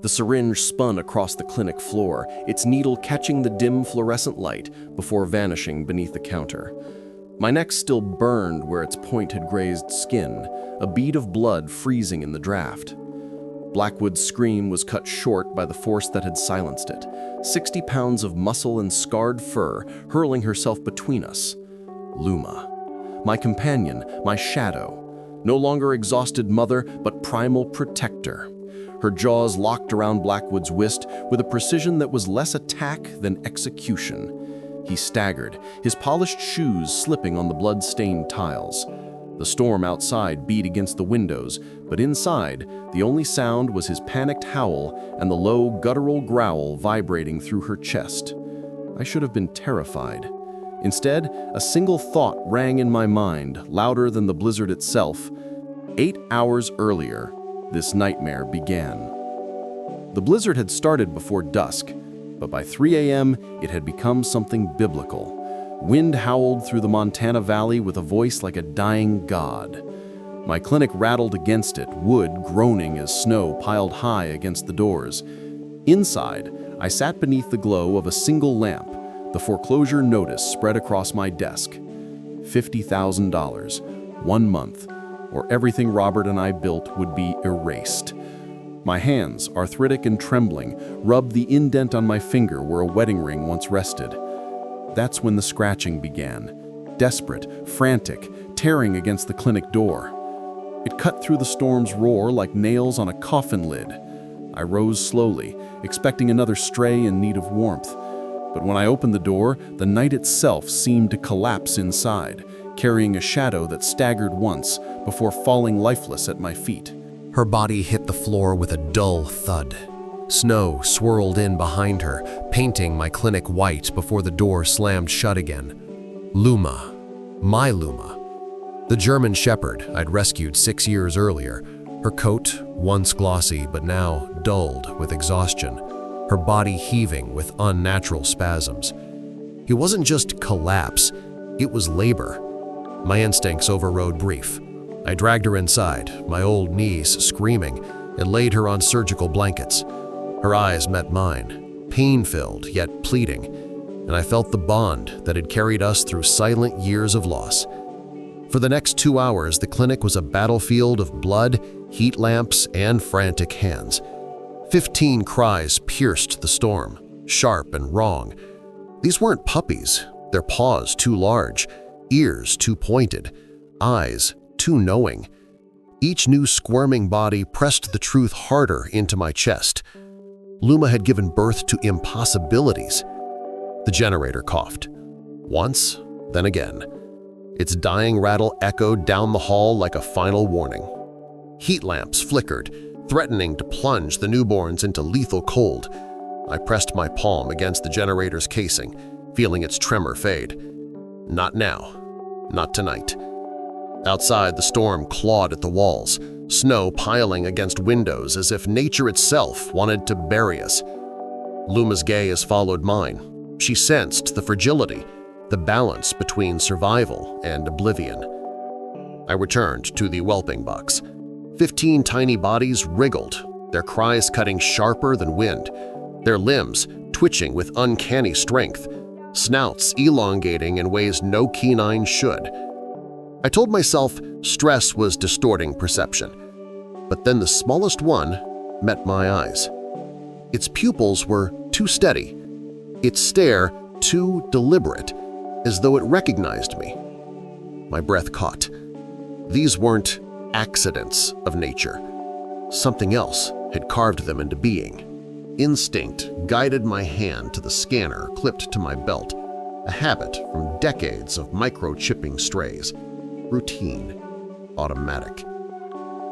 The syringe spun across the clinic floor, its needle catching the dim fluorescent light before vanishing beneath the counter. My neck still burned where its point had grazed skin, a bead of blood freezing in the draft. Blackwood's scream was cut short by the force that had silenced it, 60 pounds of muscle and scarred fur hurling herself between us. Luma. My companion, my shadow. No longer exhausted mother, but primal protector. Her jaws locked around Blackwood's wrist with a precision that was less attack than execution. He staggered, his polished shoes slipping on the blood-stained tiles. The storm outside beat against the windows, but inside, the only sound was his panicked howl and the low, guttural growl vibrating through her chest. I should have been terrified. Instead, a single thought rang in my mind, louder than the blizzard itself. 8 hours earlier, this nightmare began. The blizzard had started before dusk, but by 3 a.m., it had become something biblical. Wind howled through the Montana Valley with a voice like a dying god. My clinic rattled against it, wood groaning as snow piled high against the doors. Inside, I sat beneath the glow of a single lamp, the foreclosure notice spread across my desk. $50,000, 1 month, or everything Robert and I built would be erased. My hands, arthritic and trembling, rubbed the indent on my finger where a wedding ring once rested. That's when the scratching began, desperate, frantic, tearing against the clinic door. It cut through the storm's roar like nails on a coffin lid. I rose slowly, expecting another stray in need of warmth. But when I opened the door, the night itself seemed to collapse inside, carrying a shadow that staggered once before falling lifeless at my feet. Her body hit the floor with a dull thud. Snow swirled in behind her, painting my clinic white before the door slammed shut again. Luma. My Luma. The German shepherd I'd rescued 6 years earlier. Her coat, once glossy but now dulled with exhaustion. Her body heaving with unnatural spasms. It wasn't just collapse, it was labor. My instincts overrode brief. I dragged her inside, my old knees screaming, and laid her on surgical blankets. Her eyes met mine, pain-filled yet pleading, and I felt the bond that had carried us through silent years of loss. For the next 2 hours, the clinic was a battlefield of blood, heat lamps, and frantic hands. 15 cries pierced the storm, sharp and wrong. These weren't puppies, their paws too large, ears too pointed, eyes too knowing. Each new squirming body pressed the truth harder into my chest. Luma had given birth to impossibilities. The generator coughed. Once, then again. Its dying rattle echoed down the hall like a final warning. Heat lamps flickered, threatening to plunge the newborns into lethal cold. I pressed my palm against the generator's casing, feeling its tremor fade. Not now. Not tonight. Outside, the storm clawed at the walls, snow piling against windows as if nature itself wanted to bury us. Luma's gaze followed mine. She sensed the fragility, the balance between survival and oblivion. I returned to the whelping box. 15 tiny bodies wriggled, their cries cutting sharper than wind, their limbs twitching with uncanny strength, snouts elongating in ways no canine should. I told myself stress was distorting perception, but then the smallest one met my eyes. Its pupils were too steady, its stare too deliberate, as though it recognized me. My breath caught. These weren't accidents of nature. Something else had carved them into being. Instinct guided my hand to the scanner clipped to my belt, a habit from decades of microchipping strays. Routine, automatic.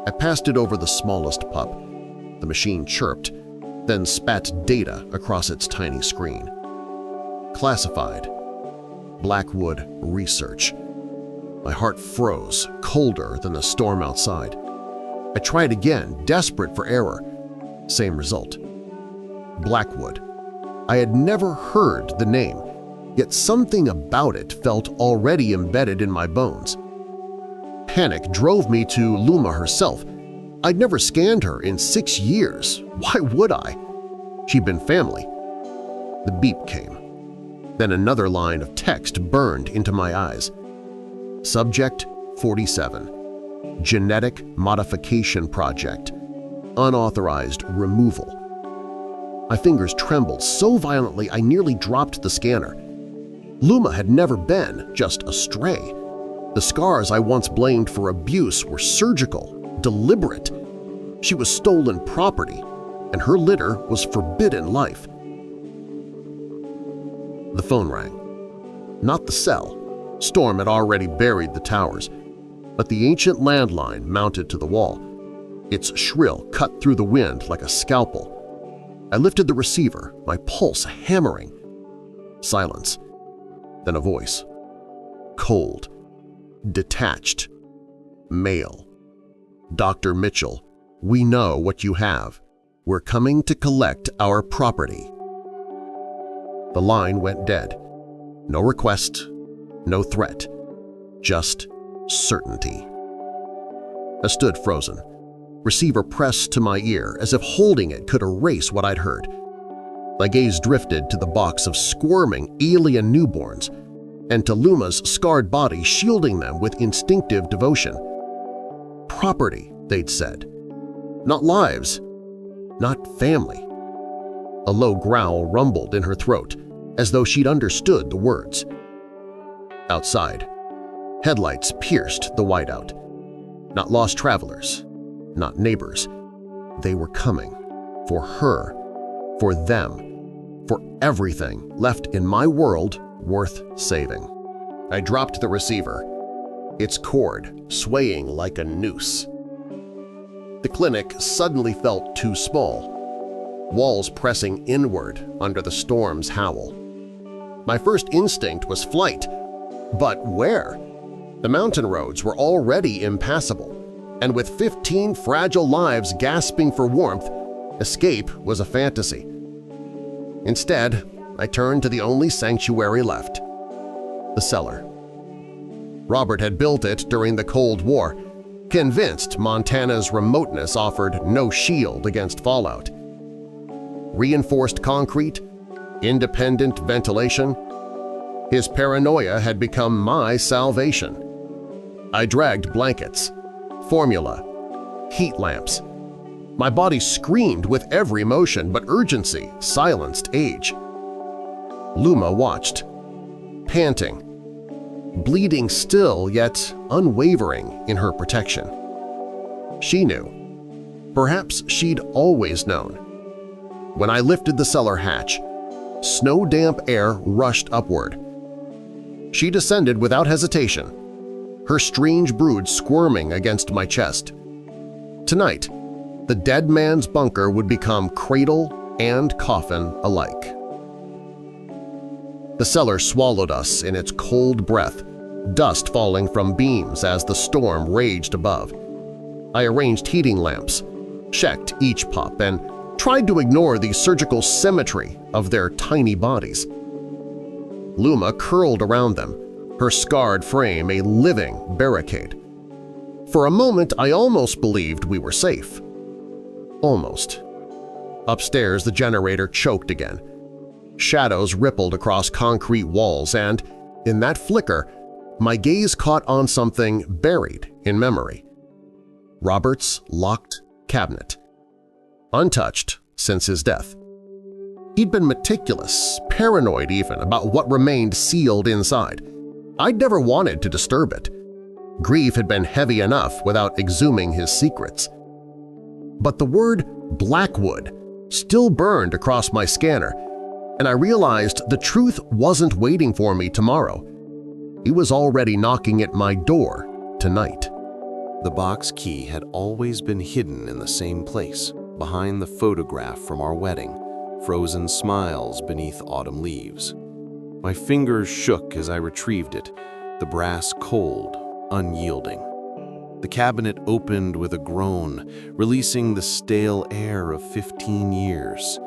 I passed it over the smallest pup. The machine chirped, then spat data across its tiny screen. Classified. Blackwood Research. My heart froze, colder than the storm outside. I tried again, desperate for error. Same result. Blackwood. I had never heard the name, yet something about it felt already embedded in my bones. Panic drove me to Luma herself. I'd never scanned her in 6 years, Why would I? She'd been family. The beep came. Then another line of text burned into my eyes. Subject 47. Genetic Modification Project. Unauthorized removal. My fingers trembled so violently I nearly dropped the scanner. Luma had never been just a stray. The scars I once blamed for abuse were surgical, deliberate. She was stolen property, and her litter was forbidden life. The phone rang. Not the cell. Storm had already buried the towers, but the ancient landline mounted to the wall. Its shrill cut through the wind like a scalpel. I lifted the receiver, my pulse hammering. Silence. Then a voice. Cold. Detached. Male. Dr. Mitchell, we know what you have. We're coming to collect our property. The line went dead. No request, no threat, just certainty. I stood frozen, receiver pressed to my ear as if holding it could erase what I'd heard. My gaze drifted to the box of squirming alien newborns and to Luma's scarred body shielding them with instinctive devotion. Property, they'd said. Not lives, not family. A low growl rumbled in her throat, as though she'd understood the words. Outside, headlights pierced the whiteout. Not lost travelers, not neighbors. They were coming. For her, for them, for everything left in my world worth saving. I dropped the receiver, its cord swaying like a noose. The clinic suddenly felt too small, walls pressing inward under the storm's howl. My first instinct was flight, but where? The mountain roads were already impassable, and with 15 fragile lives gasping for warmth, escape was a fantasy. Instead, I turned to the only sanctuary left, the cellar. Robert had built it during the Cold War, convinced Montana's remoteness offered no shield against fallout. Reinforced concrete, independent ventilation. His paranoia had become my salvation. I dragged blankets, formula, heat lamps. My body screamed with every motion, but urgency silenced age. Luma watched, panting, bleeding still yet unwavering in her protection. She knew. Perhaps she'd always known. When I lifted the cellar hatch, snow-damp air rushed upward. She descended without hesitation, her strange brood squirming against my chest. Tonight, the dead man's bunker would become cradle and coffin alike. The cellar swallowed us in its cold breath, dust falling from beams as the storm raged above. I arranged heating lamps, checked each pup, and tried to ignore the surgical symmetry of their tiny bodies. Luma curled around them, her scarred frame a living barricade. For a moment, I almost believed we were safe. Almost. Upstairs, the generator choked again. Shadows rippled across concrete walls, and, in that flicker, my gaze caught on something buried in memory. Robert's locked cabinet. Untouched since his death. He'd been meticulous, paranoid even, about what remained sealed inside. I'd never wanted to disturb it. Grief had been heavy enough without exhuming his secrets. But the word Blackwood still burned across my scanner, and I realized the truth wasn't waiting for me tomorrow. He was already knocking at my door tonight. The box key had always been hidden in the same place, behind the photograph from our wedding, frozen smiles beneath autumn leaves. My fingers shook as I retrieved it, the brass cold, unyielding. The cabinet opened with a groan, releasing the stale air of 15 years.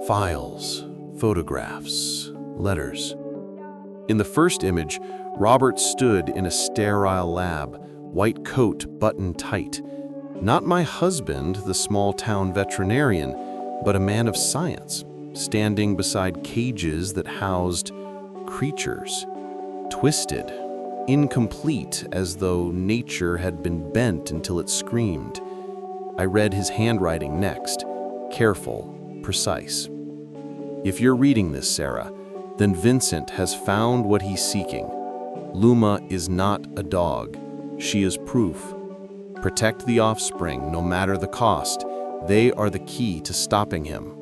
Files, photographs, letters. In the first image, Robert stood in a sterile lab, white coat buttoned tight. Not my husband, the small-town veterinarian, but a man of science, standing beside cages that housed creatures, twisted, incomplete, as though nature had been bent until it screamed. I read his handwriting next, careful, precise. If you're reading this, Sarah, then Vincent has found what he's seeking. Luma is not a dog. She is proof. Protect the offspring, no matter the cost. They are the key to stopping him.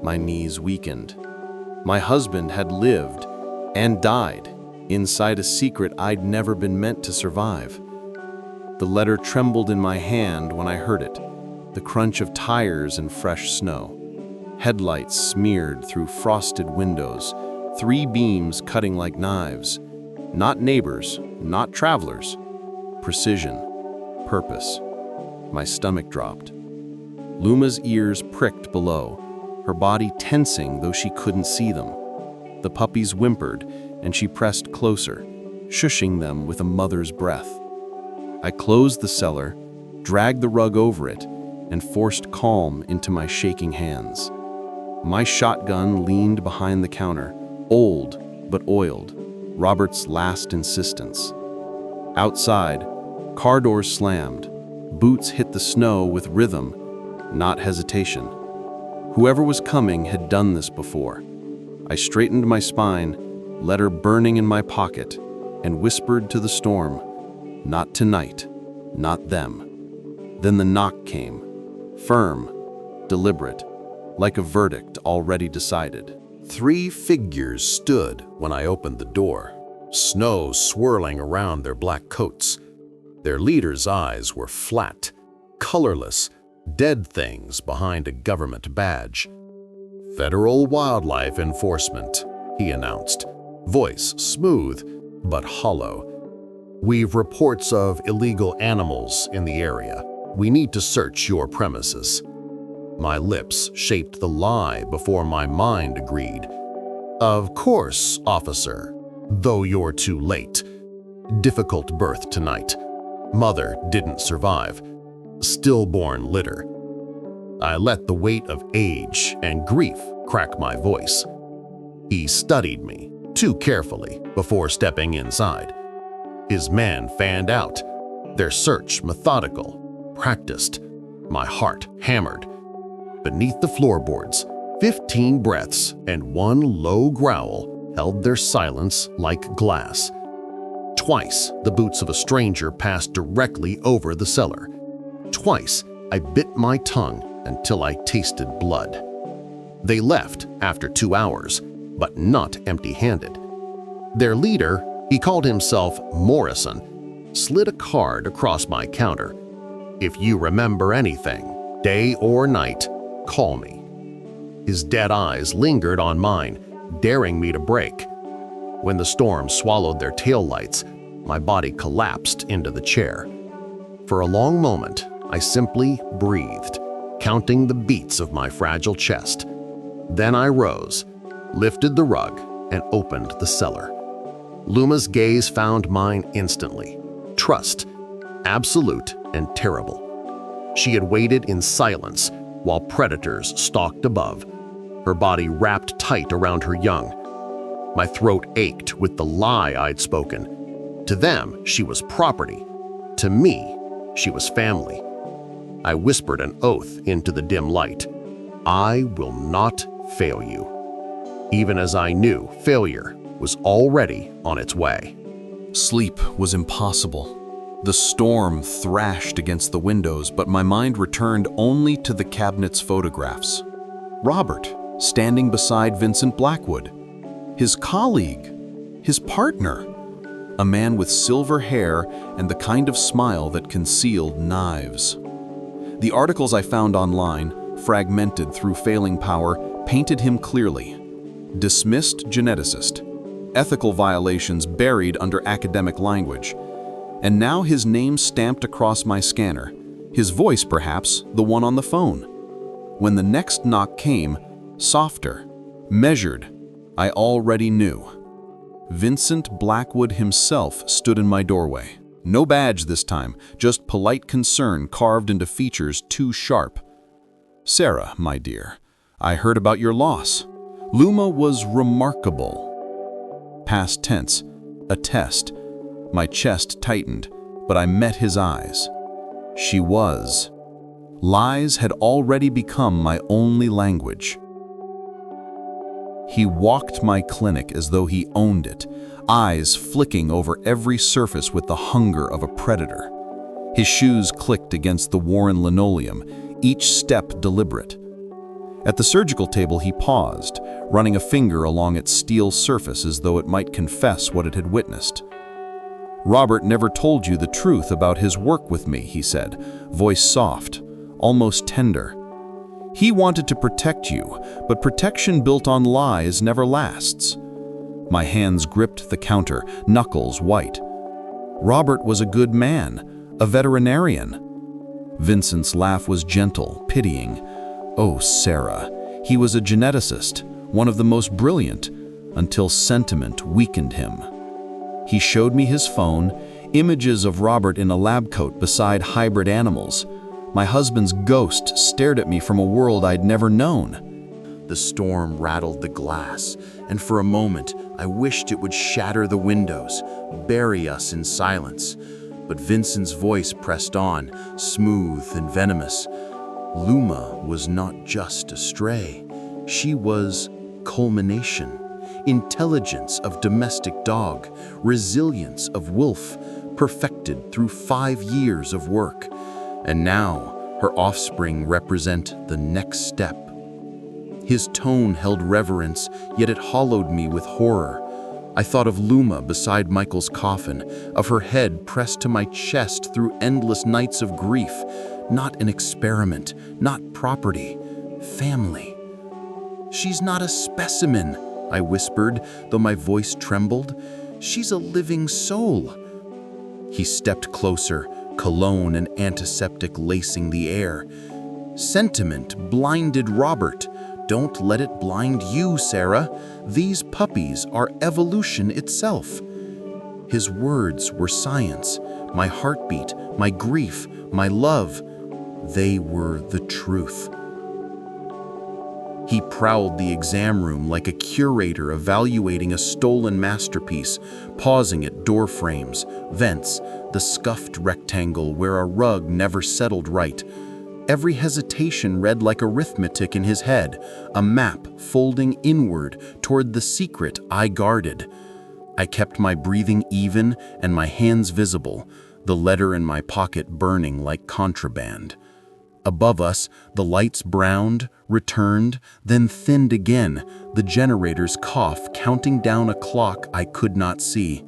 My knees weakened. My husband had lived and died inside a secret I'd never been meant to survive. The letter trembled in my hand when I heard it, the crunch of tires and fresh snow. Headlights smeared through frosted windows, 3 beams cutting like knives. Not neighbors, not travelers. Precision, purpose. My stomach dropped. Luma's ears pricked below, her body tensing though she couldn't see them. The puppies whimpered, and she pressed closer, shushing them with a mother's breath. I closed the cellar, dragged the rug over it, and forced calm into my shaking hands. My shotgun leaned behind the counter, old but oiled, Robert's last insistence. Outside, car doors slammed, boots hit the snow with rhythm, not hesitation. Whoever was coming had done this before. I straightened my spine, letter burning in my pocket, and whispered to the storm, "Not tonight, not them." Then the knock came, firm, deliberate, like a verdict already decided. 3 figures stood when I opened the door, snow swirling around their black coats. Their leader's eyes were flat, colorless, dead things behind a government badge. "Federal Wildlife Enforcement," he announced, voice smooth but hollow. "We've reports of illegal animals in the area. We need to search your premises." My lips shaped the lie before my mind agreed. "Of course, officer, though you're too late. Difficult birth tonight. Mother didn't survive. Stillborn litter." I let the weight of age and grief crack my voice. He studied me too carefully before stepping inside. His men fanned out, their search methodical, practiced. My heart hammered. Beneath the floorboards, 15 breaths and 1 low growl held their silence like glass. Twice, the boots of a stranger passed directly over the cellar. Twice, I bit my tongue until I tasted blood. They left after 2 hours, but not empty-handed. Their leader, he called himself Morrison, slid a card across my counter. "If you remember anything, day or night, call me." His dead eyes lingered on mine, daring me to break. When the storm swallowed their taillights, my body collapsed into the chair. For a long moment, I simply breathed, counting the beats of my fragile chest. Then I rose, lifted the rug, and opened the cellar. Luma's gaze found mine instantly. Trust, absolute and terrible. She had waited in silence while predators stalked above, her body wrapped tight around her young. My throat ached with the lie I'd spoken. To them, she was property. To me, she was family. I whispered an oath into the dim light. "I will not fail you." Even as I knew failure was already on its way. Sleep was impossible. The storm thrashed against the windows, but my mind returned only to the cabinet's photographs. Robert, standing beside Vincent Blackwood. His colleague, his partner. A man with silver hair and the kind of smile that concealed knives. The articles I found online, fragmented through failing power, painted him clearly. Dismissed geneticist. Ethical violations buried under academic language. And now his name stamped across my scanner. His voice, perhaps, the one on the phone. When the next knock came, softer, measured, I already knew. Vincent Blackwood himself stood in my doorway. No badge this time, just polite concern carved into features too sharp. "Sarah, my dear, I heard about your loss. Luma was remarkable." Past tense, a test. My chest tightened, but I met his eyes. She was. Lies had already become my only language. He walked my clinic as though he owned it, eyes flicking over every surface with the hunger of a predator. His shoes clicked against the worn linoleum, each step deliberate. At the surgical table he paused, running a finger along its steel surface as though it might confess what it had witnessed. "Robert never told you the truth about his work with me," he said, voice soft, almost tender. "He wanted to protect you, but protection built on lies never lasts." My hands gripped the counter, knuckles white. "Robert was a good man, a veterinarian." Vincent's laugh was gentle, pitying. "Oh, Sarah, he was a geneticist, one of the most brilliant, until sentiment weakened him." He showed me his phone, images of Robert in a lab coat beside hybrid animals. My husband's ghost stared at me from a world I'd never known. The storm rattled the glass, and for a moment I wished it would shatter the windows, bury us in silence. But Vincent's voice pressed on, smooth and venomous. Luma was not just a stray. She was culmination. Intelligence of domestic dog, resilience of wolf, perfected through 5 years of work. And now, her offspring represent the next step. His tone held reverence, yet it hollowed me with horror. I thought of Luma beside Michael's coffin, of her head pressed to my chest through endless nights of grief. Not an experiment, not property, family. "She's not a specimen," I whispered, though my voice trembled. "She's a living soul." He stepped closer, cologne and antiseptic lacing the air. "Sentiment blinded Robert. Don't let it blind you, Sarah. These puppies are evolution itself." His words were science. My heartbeat, my grief, my love, they were the truth. He prowled the exam room like a curator evaluating a stolen masterpiece, pausing at door frames, vents, the scuffed rectangle where a rug never settled right. Every hesitation read like arithmetic in his head, a map folding inward toward the secret I guarded. I kept my breathing even and my hands visible, the letter in my pocket burning like contraband. Above us, the lights browned, returned, then thinned again, the generator's cough counting down a clock I could not see.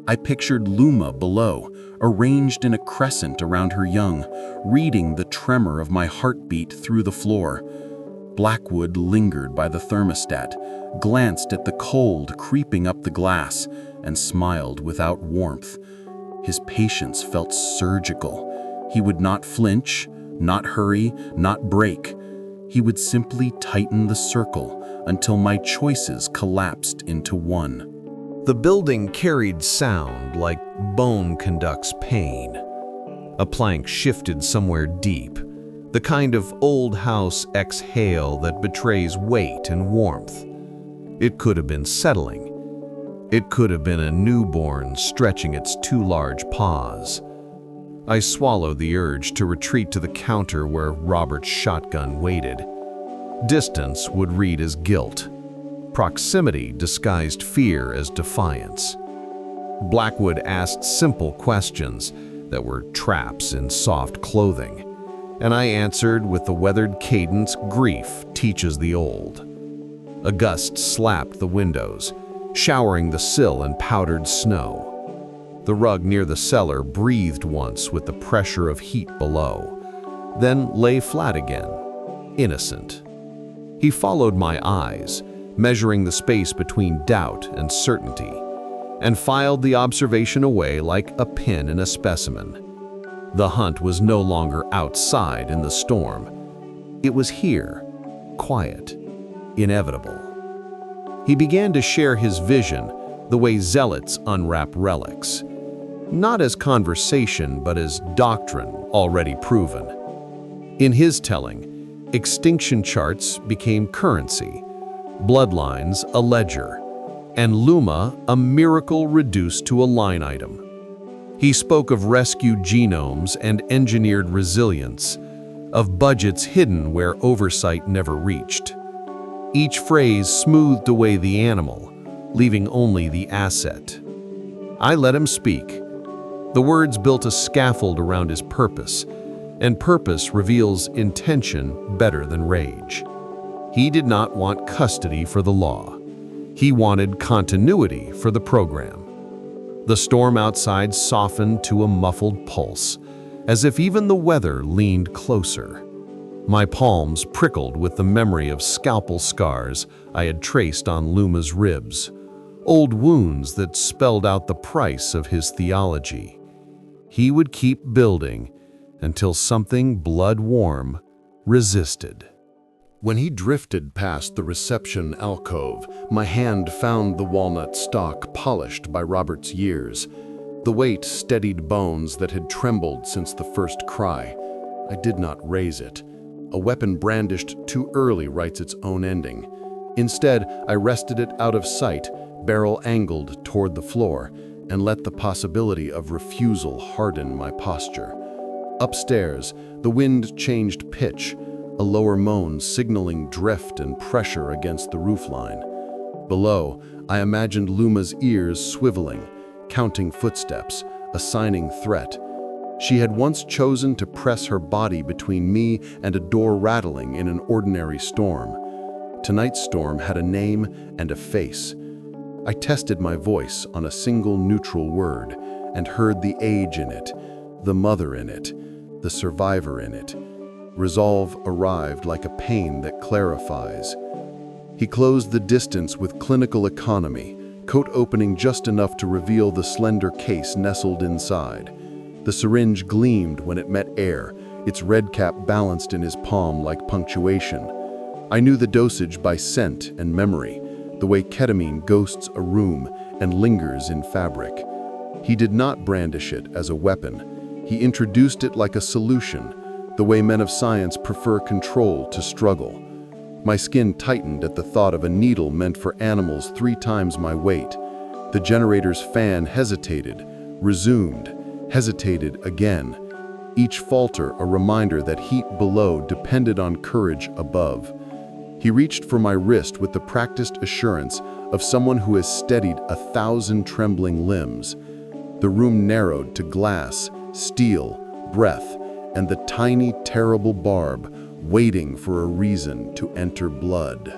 I pictured Luma below, arranged in a crescent around her young, reading the tremor of my heartbeat through the floor. Blackwood lingered by the thermostat, glanced at the cold creeping up the glass, and smiled without warmth. His patience felt surgical. He would not flinch, not hurry, not break. He would simply tighten the circle until my choices collapsed into one. The building carried sound like bone conducts pain. A plank shifted somewhere deep, the kind of old house exhale that betrays weight and warmth. It could have been settling. It could have been a newborn stretching its too large paws. I swallowed the urge to retreat to the counter where Robert's shotgun waited. Distance would read as guilt. Proximity disguised fear as defiance. Blackwood asked simple questions that were traps in soft clothing, and I answered with the weathered cadence grief teaches the old. A gust slapped the windows, showering the sill in powdered snow. The rug near the cellar breathed once with the pressure of heat below, then lay flat again, innocent. He followed my eyes, measuring the space between doubt and certainty, and filed the observation away like a pin in a specimen. The hunt was no longer outside in the storm. It was here, quiet, inevitable. He began to share his vision, the way zealots unwrap relics. not as conversation but as doctrine already proven. In his telling, extinction charts became currency, bloodlines a ledger, and Luma a miracle reduced to a line item. He spoke of rescued genomes and engineered resilience, of budgets hidden where oversight never reached. Each phrase smoothed away the animal, leaving only the asset. I let him speak. The words built a scaffold around his purpose, and purpose reveals intention better than rage. He did not want custody for the law. He wanted continuity for the program. The storm outside softened to a muffled pulse, as if even the weather leaned closer. My palms prickled with the memory of scalpel scars I had traced on Luma's ribs, old wounds that spelled out the price of his theology. He would keep building until something blood-warm resisted. When he drifted past the reception alcove, my hand found the walnut stalk polished by Robert's years. The weight steadied bones that had trembled since the first cry. I did not raise it. A weapon brandished too early writes its own ending. Instead, I rested it out of sight, barrel angled toward the floor, and let the possibility of refusal harden my posture. Upstairs, the wind changed pitch, a lower moan signaling drift and pressure against the roofline. Below, I imagined Luma's ears swiveling, counting footsteps, assigning threat. She had once chosen to press her body between me and a door rattling in an ordinary storm. Tonight's storm had a name and a face. I tested my voice on a single neutral word and heard the age in it, the mother in it, the survivor in it. Resolve arrived like a pain that clarifies. He closed the distance with clinical economy, coat opening just enough to reveal the slender case nestled inside. The syringe gleamed when it met air, its red cap balanced in his palm like punctuation. I knew the dosage by scent and memory, the way ketamine ghosts a room and lingers in fabric. He did not brandish it as a weapon. He introduced it like a solution, the way men of science prefer control to struggle. My skin tightened at the thought of a needle meant for animals 3 times my weight. The generator's fan hesitated, resumed, hesitated again. Each falter a reminder that heat below depended on courage above. He reached for my wrist with the practiced assurance of someone who has steadied 1,000 trembling limbs. The room narrowed to glass, steel, breath, and the tiny, terrible barb waiting for a reason to enter blood.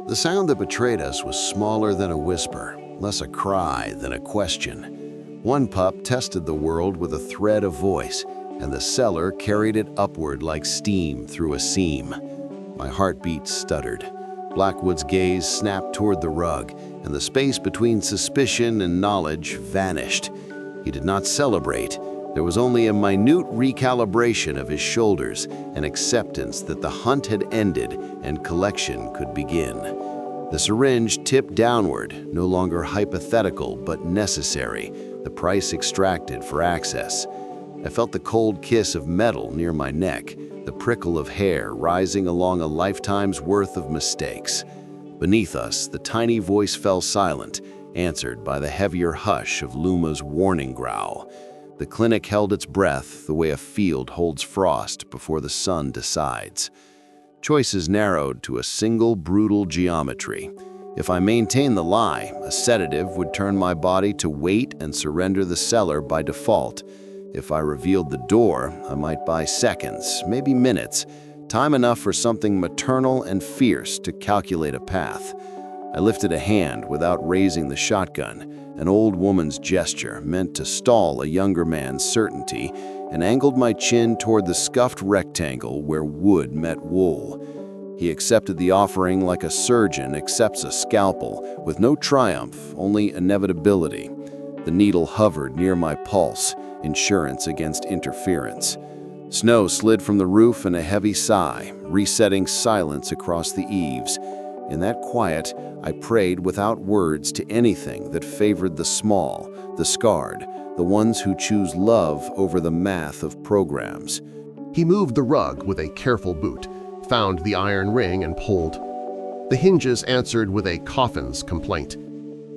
The sound that betrayed us was smaller than a whisper, less a cry than a question. One pup tested the world with a thread of voice, and the seller carried it upward like steam through a seam. My heartbeat stuttered. Blackwood's gaze snapped toward the rug, and the space between suspicion and knowledge vanished. He did not celebrate. There was only a minute recalibration of his shoulders, an acceptance that the hunt had ended and collection could begin. The syringe tipped downward, no longer hypothetical but necessary, the price extracted for access. I felt the cold kiss of metal near my neck, the prickle of hair rising along a lifetime's worth of mistakes. Beneath us, the tiny voice fell silent, answered by the heavier hush of Luma's warning growl. The clinic held its breath the way a field holds frost before the sun decides. Choices narrowed to a single brutal geometry. If I maintained the lie, a sedative would turn my body to wait and surrender the seller by default. If I revealed the door, I might buy seconds, maybe minutes, time enough for something maternal and fierce to calculate a path. I lifted a hand without raising the shotgun, an old woman's gesture meant to stall a younger man's certainty, and angled my chin toward the scuffed rectangle where wood met wool. He accepted the offering like a surgeon accepts a scalpel, with no triumph, only inevitability. The needle hovered near my pulse, insurance against interference. Snow slid from the roof in a heavy sigh, resetting silence across the eaves. In that quiet, I prayed without words to anything that favored the small, the scarred, the ones who choose love over the math of programs. He moved the rug with a careful boot, found the iron ring and pulled. The hinges answered with a coffin's complaint.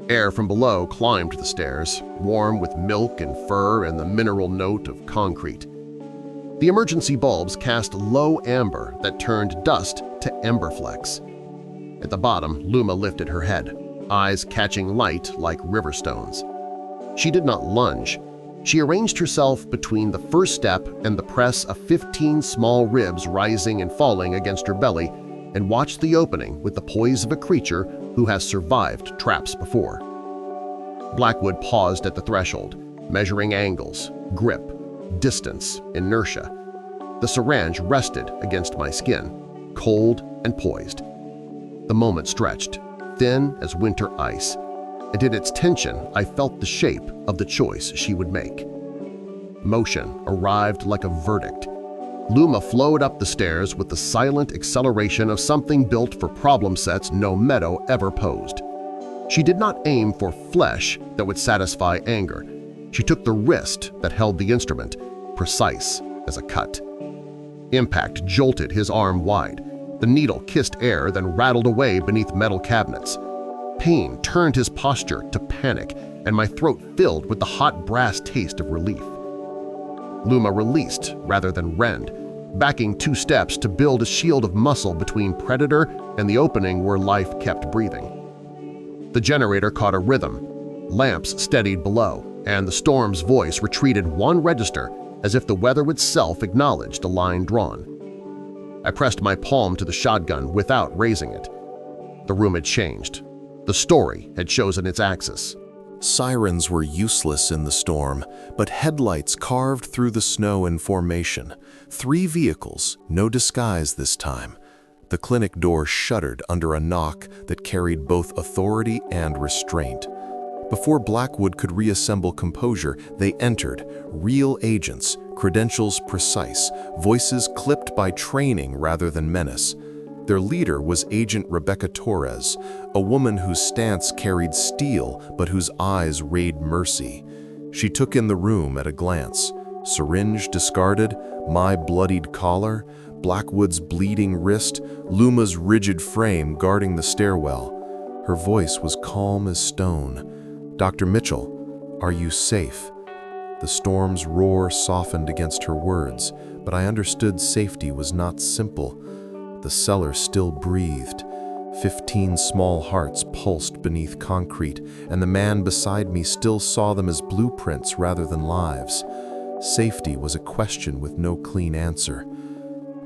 Air from below climbed the stairs, warm with milk and fur and the mineral note of concrete. The emergency bulbs cast low amber that turned dust to ember flecks. At the bottom, Luma lifted her head, eyes catching light like river stones. She did not lunge. She arranged herself between the first step and the press of 15 small ribs rising and falling against her belly and watched the opening with the poise of a creature who has survived traps before. Blackwood paused at the threshold, measuring angles, grip, distance, inertia. The syringe rested against my skin, cold and poised. The moment stretched, thin as winter ice, and in its tension I felt the shape of the choice she would make. Motion arrived like a verdict. Luma flowed up the stairs with the silent acceleration of something built for problem sets no meadow ever posed. She did not aim for flesh that would satisfy anger. She took the wrist that held the instrument, precise as a cut. Impact jolted his arm wide. The needle kissed air, then rattled away beneath metal cabinets. Pain turned his posture to panic, and my throat filled with the hot brass taste of relief. Luma released rather than rend, backing 2 steps to build a shield of muscle between predator and the opening where life kept breathing. The generator caught a rhythm. Lamps steadied below, and the storm's voice retreated 1 register as if the weather itself acknowledged a line drawn. I pressed my palm to the shotgun without raising it. The room had changed. The story had chosen its axis. Sirens were useless in the storm, but headlights carved through the snow in formation. 3 vehicles, no disguise this time. The clinic door shuddered under a knock that carried both authority and restraint. Before Blackwood could reassemble composure, they entered, real agents, credentials precise, voices clipped by training rather than menace. Their leader was Agent Rebecca Torres, a woman whose stance carried steel but whose eyes rayed mercy. She took in the room at a glance. Syringe discarded, my bloodied collar, Blackwood's bleeding wrist, Luma's rigid frame guarding the stairwell. Her voice was calm as stone. "Dr. Mitchell, are you safe?" The storm's roar softened against her words, but I understood safety was not simple. The cellar still breathed. 15 small hearts pulsed beneath concrete, and the man beside me still saw them as blueprints rather than lives. Safety was a question with no clean answer.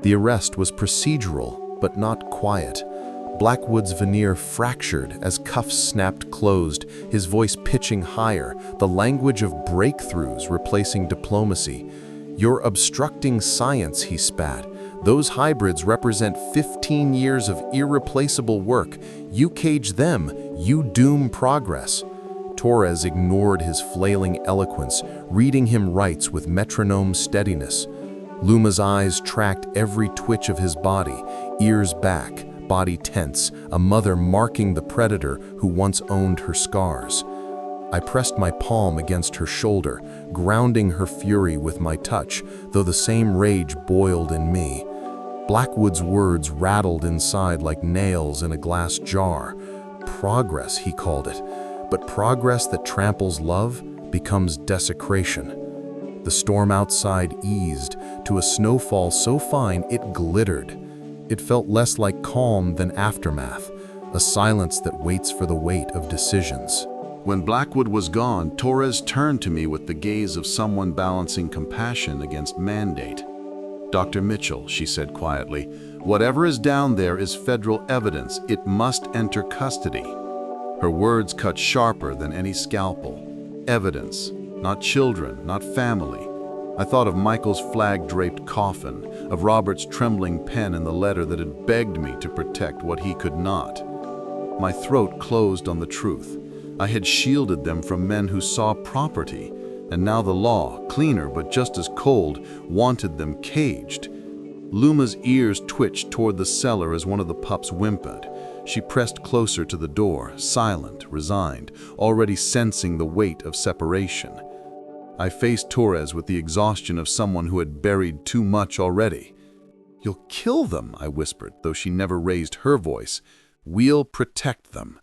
The arrest was procedural, but not quiet. Blackwood's veneer fractured as cuffs snapped closed, his voice pitching higher, the language of breakthroughs replacing diplomacy. "You're obstructing science," he spat. "Those hybrids represent 15 years of irreplaceable work. You cage them, you doom progress." Torres ignored his flailing eloquence, reading him rights with metronome steadiness. Luma's eyes tracked every twitch of his body, ears back, body tense, a mother marking the predator who once owned her scars. I pressed my palm against her shoulder, grounding her fury with my touch, though the same rage boiled in me. Blackwood's words rattled inside like nails in a glass jar. Progress, he called it, but progress that tramples love becomes desecration. The storm outside eased to a snowfall so fine it glittered. It felt less like calm than aftermath, a silence that waits for the weight of decisions. When Blackwood was gone, Torres turned to me with the gaze of someone balancing compassion against mandate. "Dr. Mitchell," she said quietly, "whatever is down there is federal evidence. It must enter custody." Her words cut sharper than any scalpel. Evidence, not children, not family. I thought of Michael's flag-draped coffin, of Robert's trembling pen in the letter that had begged me to protect what he could not. My throat closed on the truth. I had shielded them from men who saw property, and now the law, cleaner but just as cold, wanted them caged. Luma's ears twitched toward the cellar as one of the pups whimpered. She pressed closer to the door, silent, resigned, already sensing the weight of separation. I faced Torres with the exhaustion of someone who had buried too much already. "You'll kill them," I whispered, though she never raised her voice. "We'll protect them."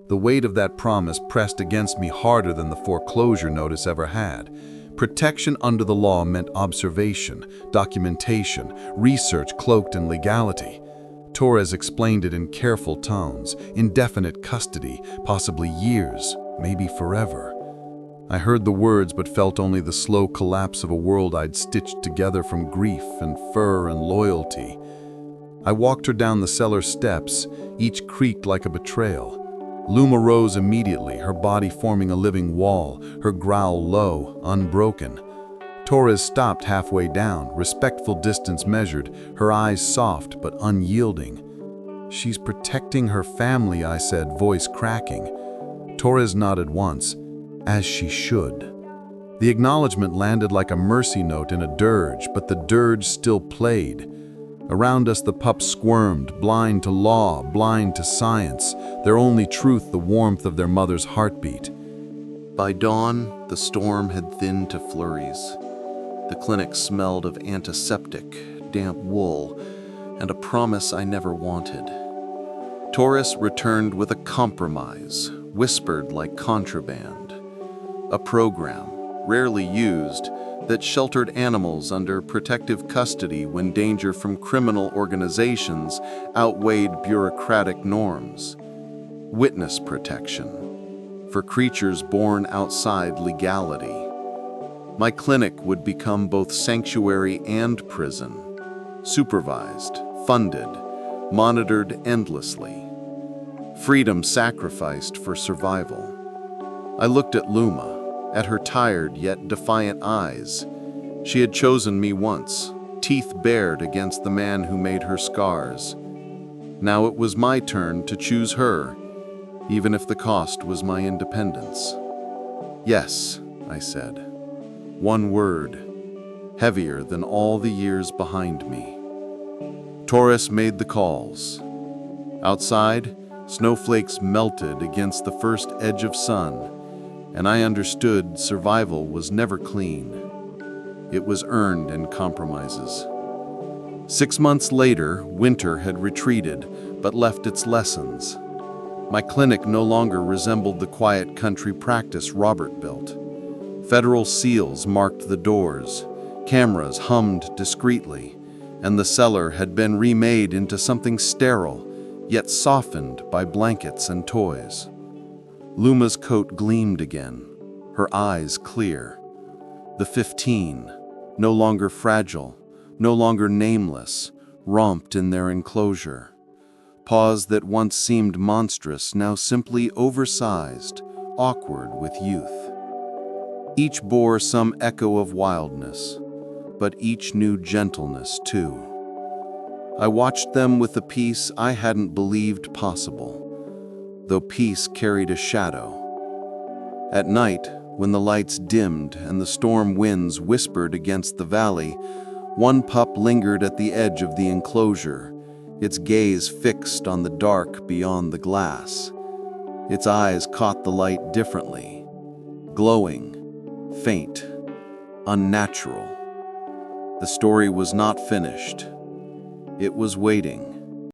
The weight of that promise pressed against me harder than the foreclosure notice ever had. Protection under the law meant observation, documentation, research cloaked in legality. Torres explained it in careful tones: indefinite custody, possibly years, maybe forever. I heard the words but felt only the slow collapse of a world I'd stitched together from grief and fur and loyalty. I walked her down the cellar steps, each creaked like a betrayal. Luma rose immediately, her body forming a living wall, her growl low, unbroken. Torres stopped halfway down, respectful distance measured, her eyes soft but unyielding. "She's protecting her family," I said, voice cracking. Torres nodded once, as she should. The acknowledgement landed like a mercy note in a dirge, but the dirge still played. Around us the pups squirmed, blind to law, blind to science, their only truth the warmth of their mother's heartbeat. By dawn, the storm had thinned to flurries. The clinic smelled of antiseptic, damp wool, and a promise I never wanted. Torres returned with a compromise, whispered like contraband. A program, rarely used, that sheltered animals under protective custody when danger from criminal organizations outweighed bureaucratic norms. Witness protection for creatures born outside legality. My clinic would become both sanctuary and prison, supervised, funded, monitored endlessly. Freedom sacrificed for survival. I looked at Luma, at her tired yet defiant eyes. She had chosen me once, teeth bared against the man who made her scars. Now it was my turn to choose her, even if the cost was my independence. "Yes," I said. One word, heavier than all the years behind me. Torres made the calls. Outside, snowflakes melted against the first edge of sun, and I understood survival was never clean. It was earned in compromises. 6 months later, winter had retreated, but left its lessons. My clinic no longer resembled the quiet country practice Robert built. Federal seals marked the doors, cameras hummed discreetly, and the cellar had been remade into something sterile, yet softened by blankets and toys. Luma's coat gleamed again, her eyes clear. The 15, no longer fragile, no longer nameless, romped in their enclosure. Paws that once seemed monstrous, now simply oversized, awkward with youth. Each bore some echo of wildness, but each knew gentleness too. I watched them with a peace I hadn't believed possible, though peace carried a shadow. At night, when the lights dimmed and the storm winds whispered against the valley, one pup lingered at the edge of the enclosure, its gaze fixed on the dark beyond the glass. Its eyes caught the light differently, glowing, faint, unnatural. The story was not finished. It was waiting.